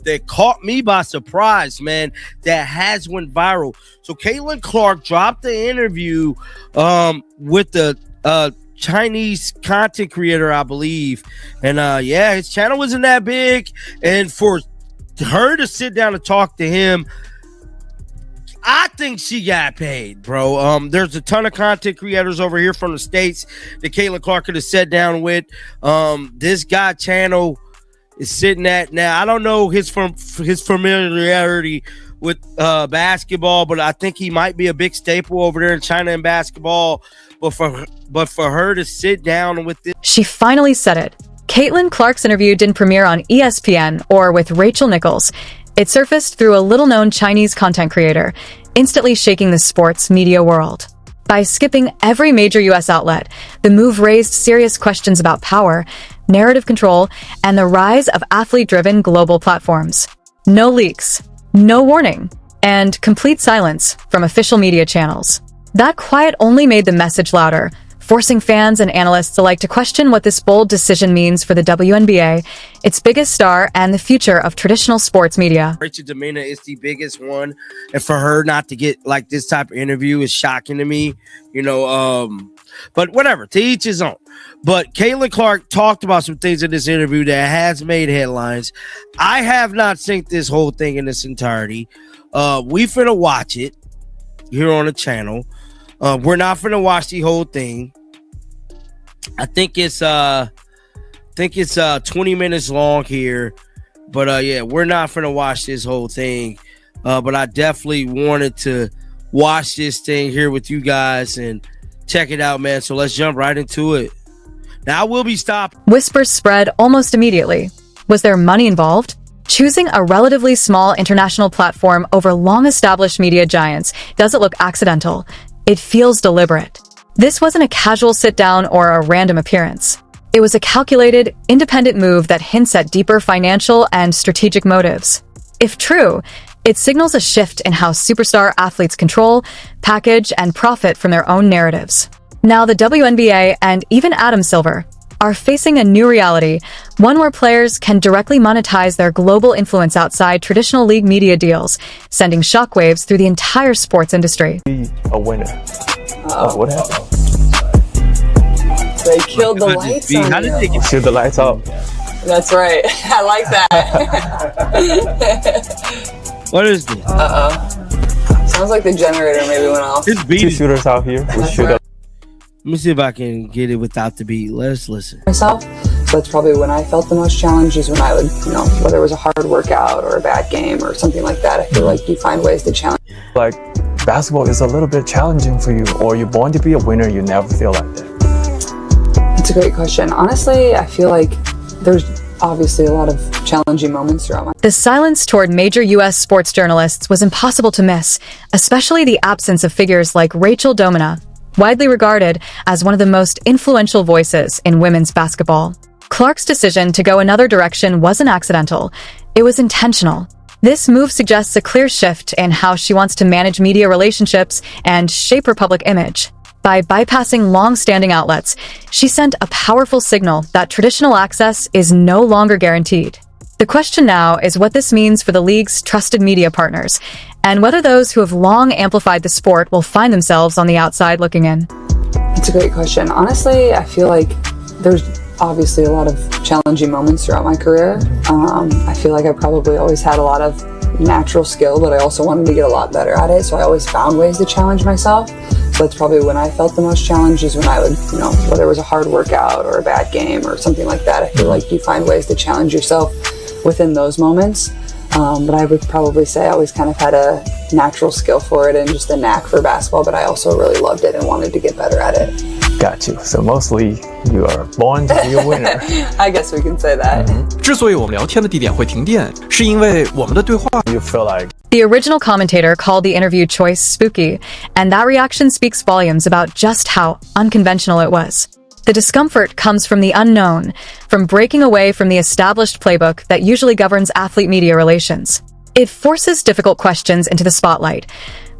that caught me by surprise, man, that has went viral. So Caitlin Clark dropped the interview with the Chinese content creator, I believe. And yeah, his channel wasn't that big. And for her to sit down and talk to him, I think she got paid, bro. There's a ton of content creators over here from the States that Caitlin Clark could have sat down with. This guy channel is sitting at now. I don't know his familiarity with basketball, but I think he might be a big staple over there in China in basketball. But for her to sit down with this, she finally said it. Caitlin Clark's interview didn't premiere on ESPN or with Rachel Nichols. It surfaced through a little-known Chinese content creator, instantly shaking the sports media world. By skipping every major U.S. outlet, the move raised serious questions about power, narrative control, and the rise of athlete-driven global platforms. No leaks, no warning, and complete silence from official media channels. That quiet only made the message louder, forcing fans and analysts alike to question what this bold decision means for the WNBA, its biggest star, and the future of traditional sports media. Rachel Domina is the biggest one, and for her not to get like this type of interview is shocking to me, you know. But whatever, to each his own. But Caitlin Clark talked about some things in this interview that has made headlines. I have not seen this whole thing in its entirety. We finna watch it here on the channel. We're not finna watch the whole thing. I think it's 20 minutes long here, but yeah, we're not finna watch this whole thing. But I definitely wanted to watch this thing here with you guys and check it out, man. So let's jump right into it. Now I will be stopped. Whispers spread almost immediately. Was there money involved? Choosing a relatively small international platform over long-established media giants doesn't look accidental. It feels deliberate. This wasn't a casual sit-down or a random appearance. It was a calculated, independent move that hints at deeper financial and strategic motives. If true, it signals a shift in how superstar athletes control, package, and profit from their own narratives. Now the WNBA and even Adam Silver are facing a new reality, one where players can directly monetize their global influence outside traditional league media deals, sending shockwaves through the entire sports industry. A winner. What happened? They killed the lights on How did they get Shoot the lights off. That's right. I like that. What is this? Sounds like the generator maybe went off. This beat Two is, shooters out here. We shoot up. let me see if I can get it without the beat. Let's listen. Myself. So that's probably when I felt the most challenge, is when I would, whether it was a hard workout or a bad game or something like that. I feel like you find ways to challenge. Like, basketball is a little bit challenging for you, or you're born to be a winner, you never feel like that. That's a great question. Honestly, I feel like there's obviously a lot of challenging moments throughout my. The silence toward major U.S. sports journalists was impossible to miss, especially the absence of figures like Rachel Domina, widely regarded as one of the most influential voices in women's basketball. Clark's decision to go another direction wasn't accidental. It was intentional. This move suggests a clear shift in how she wants to manage media relationships and shape her public image. By bypassing long-standing outlets, she sent a powerful signal that traditional access is no longer guaranteed. The question now is what this means for the league's trusted media partners, and whether those who have long amplified the sport will find themselves on the outside looking in. It's a great question. Honestly, I feel like there's obviously a lot of challenging moments throughout my career. I feel like I probably always had a lot of natural skill, but I also wanted to get a lot better at it. So I always found ways to challenge myself. So that's probably when I felt the most challenge, is when I would, whether it was a hard workout or a bad game or something like that. I feel like you find ways to challenge yourself within those moments. But I would probably say I always kind of had a natural skill for it and just a knack for basketball, but I also really loved it and wanted to get better at it. Got you. So mostly you are born to be a winner. I guess we can say that. 之所以我们聊天的地点会停电，是因为我们的对话。 You feel like The original commentator called the interview choice spooky, and that reaction speaks volumes about just how unconventional it was. The discomfort comes from the unknown, from breaking away from the established playbook that usually governs athlete media relations. It forces difficult questions into the spotlight.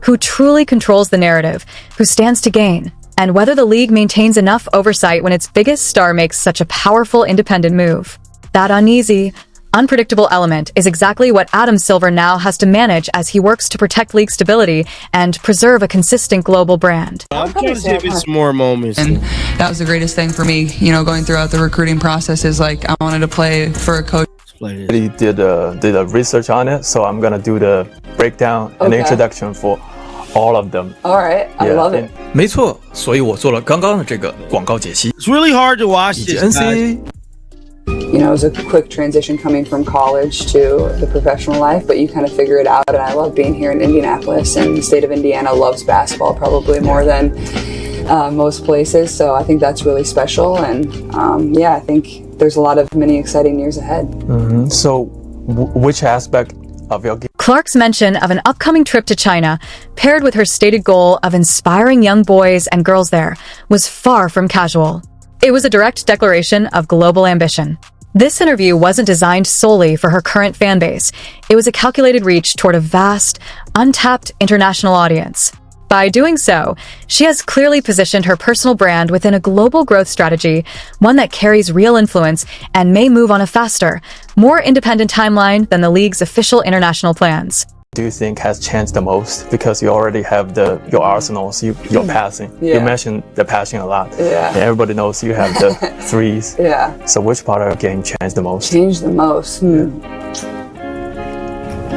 Who truly controls the narrative? Who stands to gain? And whether the league maintains enough oversight when its biggest star makes such a powerful independent move. That uneasy, unpredictable element is exactly what Adam Silver now has to manage as he works to protect league stability and preserve a consistent global brand. I'm trying to give it some more moments. And that was the greatest thing for me, going throughout the recruiting process is like I wanted to play for a coach. He did a research on it, so I'm gonna do the breakdown and introduction for all of them. All right, I love it. 没错，所以我做了刚刚的这个广告解析。 It's really hard to watch 以及 this, guys. NCAA It was a quick transition coming from college to the professional life, but you kind of figure it out. And I love being here in Indianapolis, and the state of Indiana loves basketball probably more than most places. So I think that's really special. And I think there's a lot of many exciting years ahead. So, which aspect of your game? Clark's mention of an upcoming trip to China, paired with her stated goal of inspiring young boys and girls there, was far from casual. It was a direct declaration of global ambition. This interview wasn't designed solely for her current fan base. It was a calculated reach toward a vast, untapped international audience. By doing so, she has clearly positioned her personal brand within a global growth strategy, one that carries real influence and may move on a faster, more independent timeline than the league's official international plans. Do you think has changed the most because you already have your arsenals, your passing? You mentioned the passing a lot. Yeah. And everybody knows you have the threes. Yeah. So which part of your game changed the most? Changed the most.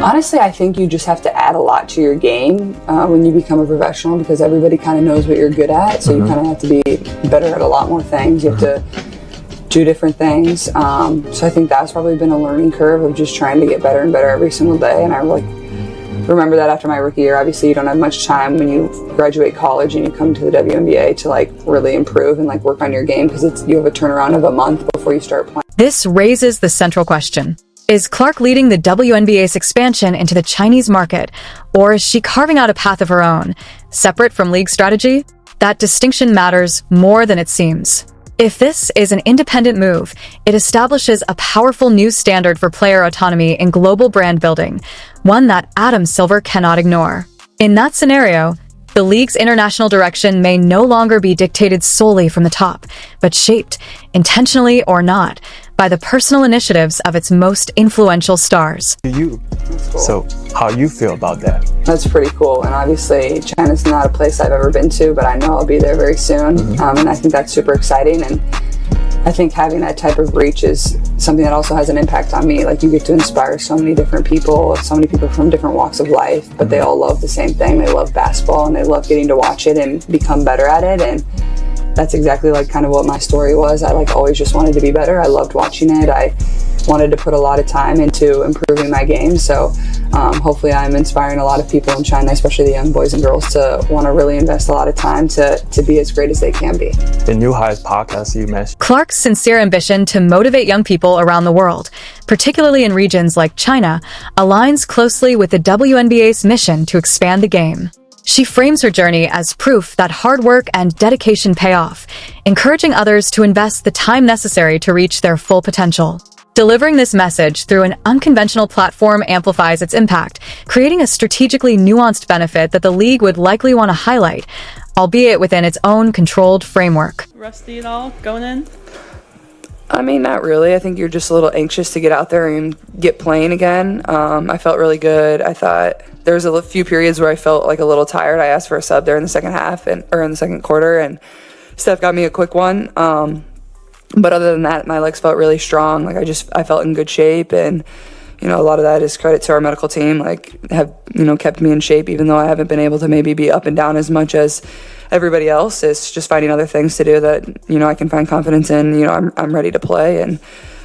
Honestly, I think you just have to add a lot to your game when you become a professional because everybody kind of knows what you're good at. So you kind of have to be better at a lot more things. You have to do different things. So I think that's probably been a learning curve of just trying to get better and better every single day. And I remember that after my rookie year. Obviously, you don't have much time when you graduate college and you come to the WNBA to really improve and work on your game because you have a turnaround of a month before you start playing. This raises the central question. Is Clark leading the WNBA's expansion into the Chinese market, or is she carving out a path of her own, separate from league strategy? That distinction matters more than it seems. If this is an independent move, it establishes a powerful new standard for player autonomy in global brand building, one that Adam Silver cannot ignore. In that scenario, the league's international direction may no longer be dictated solely from the top, but shaped, intentionally or not, by the personal initiatives of its most influential stars. So how you feel about that? That's pretty cool. And obviously, China's not a place I've ever been to, but I know I'll be there very soon. And I think that's super exciting. And I think having that type of reach is something that also has an impact on me. You get to inspire so many different people, so many people from different walks of life, but they all love the same thing. They love basketball and they love getting to watch it and become better at it. And that's exactly kind of what my story was. I always just wanted to be better. I loved watching it. I wanted to put a lot of time into improving my game. So hopefully I'm inspiring a lot of people in China, especially the young boys and girls, to want to really invest a lot of time to be as great as they can be. The New Highs podcast you mentioned. Clark's sincere ambition to motivate young people around the world, particularly in regions like China, aligns closely with the WNBA's mission to expand the game. She frames her journey as proof that hard work and dedication pay off, encouraging others to invest the time necessary to reach their full potential. Delivering this message through an unconventional platform amplifies its impact, creating a strategically nuanced benefit that the league would likely want to highlight, albeit within its own controlled framework. Rusty at all going in? I mean, not really. I think you're just a little anxious to get out there and get playing again. I felt really good. I thought there was a few periods where I felt a little tired. I asked for a sub there in the second half or in the second quarter, and Steph got me a quick one. But other than that, my legs felt really strong. I felt in good shape, and a lot of that is credit to our medical team. Have kept me in shape, even though I haven't been able to maybe be up and down as much as everybody else. It's just finding other things to do that I can find confidence in. I'm ready to play, and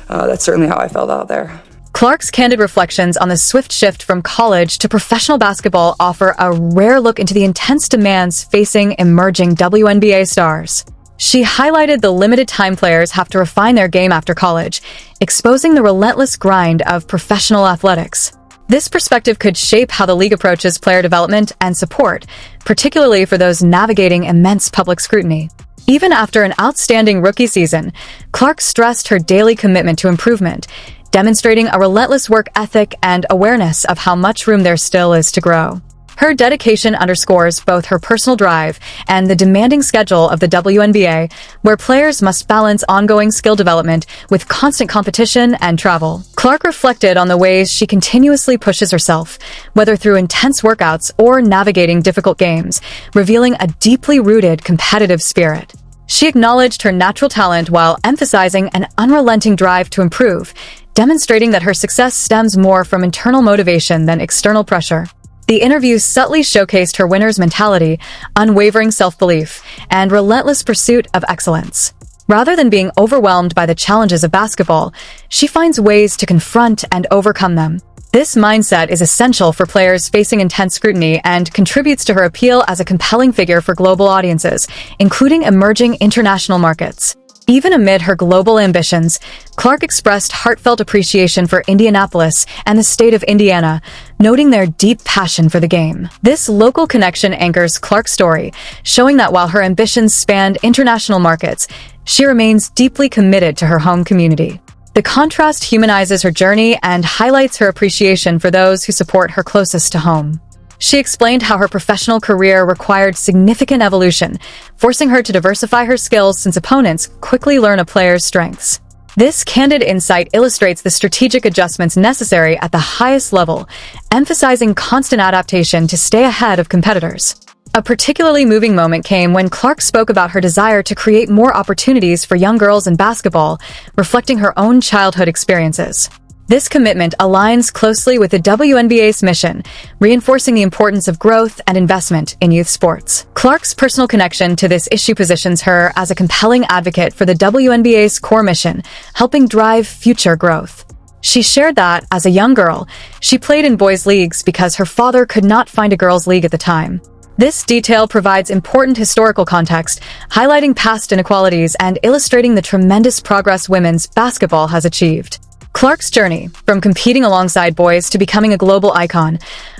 that's certainly how I felt out there. Clark's candid reflections on the swift shift from college to professional basketball offer a rare look into the intense demands facing emerging WNBA stars. She highlighted the limited time players have to refine their game after college, exposing the relentless grind of professional athletics. This perspective could shape how the league approaches player development and support, particularly for those navigating immense public scrutiny. Even after an outstanding rookie season, Clark stressed her daily commitment to improvement, demonstrating a relentless work ethic and awareness of how much room there still is to grow. Her dedication underscores both her personal drive and the demanding schedule of the WNBA, where players must balance ongoing skill development with constant competition and travel. Clark reflected on the ways she continuously pushes herself, whether through intense workouts or navigating difficult games, revealing a deeply rooted competitive spirit. She acknowledged her natural talent while emphasizing an unrelenting drive to improve, demonstrating that her success stems more from internal motivation than external pressure. The interview subtly showcased her winner's mentality, unwavering self-belief, and relentless pursuit of excellence. Rather than being overwhelmed by the challenges of basketball, she finds ways to confront and overcome them. This mindset is essential for players facing intense scrutiny and contributes to her appeal as a compelling figure for global audiences, including emerging international markets. Even amid her global ambitions, Clark expressed heartfelt appreciation for Indianapolis and the state of Indiana, noting their deep passion for the game. This local connection anchors Clark's story, showing that while her ambitions spanned international markets, she remains deeply committed to her home community. The contrast humanizes her journey and highlights her appreciation for those who support her closest to home. She explained how her professional career required significant evolution, forcing her to diversify her skills since opponents quickly learn a player's strengths. This candid insight illustrates the strategic adjustments necessary at the highest level, emphasizing constant adaptation to stay ahead of competitors. A particularly moving moment came when Clark spoke about her desire to create more opportunities for young girls in basketball, reflecting her own childhood experiences. This commitment aligns closely with the WNBA's mission, reinforcing the importance of growth and investment in youth sports. Clark's personal connection to this issue positions her as a compelling advocate for the WNBA's core mission, helping drive future growth. She shared that, as a young girl, she played in boys' leagues because her father could not find a girls' league at the time. This detail provides important historical context, highlighting past inequalities and illustrating the tremendous progress women's basketball has achieved. Clark's journey, from competing alongside boys to becoming a global icon,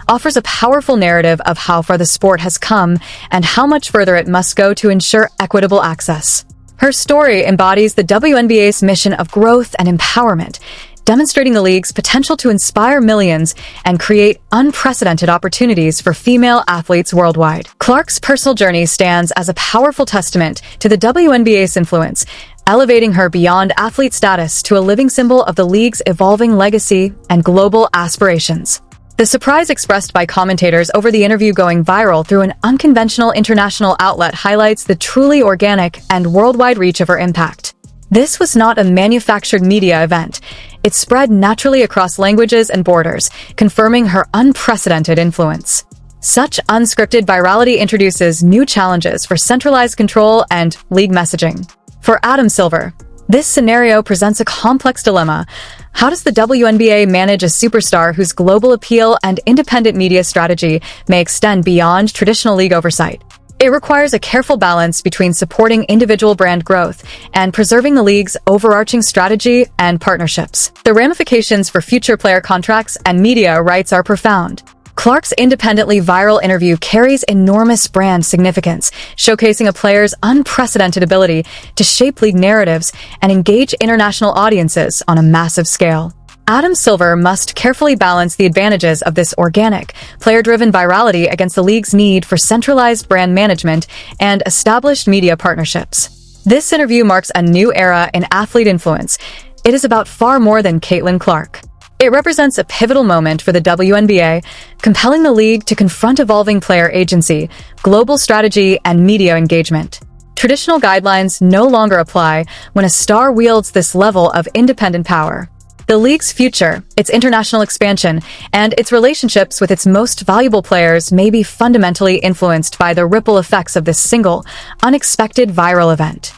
offers a powerful narrative of how far the sport has come and how much further it must go to ensure equitable access. Her story embodies the WNBA's mission of growth and empowerment, demonstrating the league's potential to inspire millions and create unprecedented opportunities for female athletes worldwide. Clark's personal journey stands as a powerful testament to the WNBA's influence, elevating her beyond athlete status to a living symbol of the league's evolving legacy and global aspirations. The surprise expressed by commentators over the interview going viral through an unconventional international outlet highlights the truly organic and worldwide reach of her impact. This was not a manufactured media event. It spread naturally across languages and borders, confirming her unprecedented influence. Such unscripted virality introduces new challenges for centralized control and league messaging. For Adam Silver, this scenario presents a complex dilemma. How does the WNBA manage a superstar whose global appeal and independent media strategy may extend beyond traditional league oversight? It requires a careful balance between supporting individual brand growth and preserving the league's overarching strategy and partnerships. The ramifications for future player contracts and media rights are profound. Clark's independently viral interview carries enormous brand significance, showcasing a player's unprecedented ability to shape league narratives and engage international audiences on a massive scale. Adam Silver must carefully balance the advantages of this organic, player-driven virality against the league's need for centralized brand management and established media partnerships. This interview marks a new era in athlete influence. It is about far more than Caitlin Clark. It represents a pivotal moment for the WNBA, compelling the league to confront evolving player agency, global strategy, and media engagement. Traditional guidelines no longer apply when a star wields this level of independent power. The league's future, its international expansion, and its relationships with its most valuable players may be fundamentally influenced by the ripple effects of this single, unexpected viral event.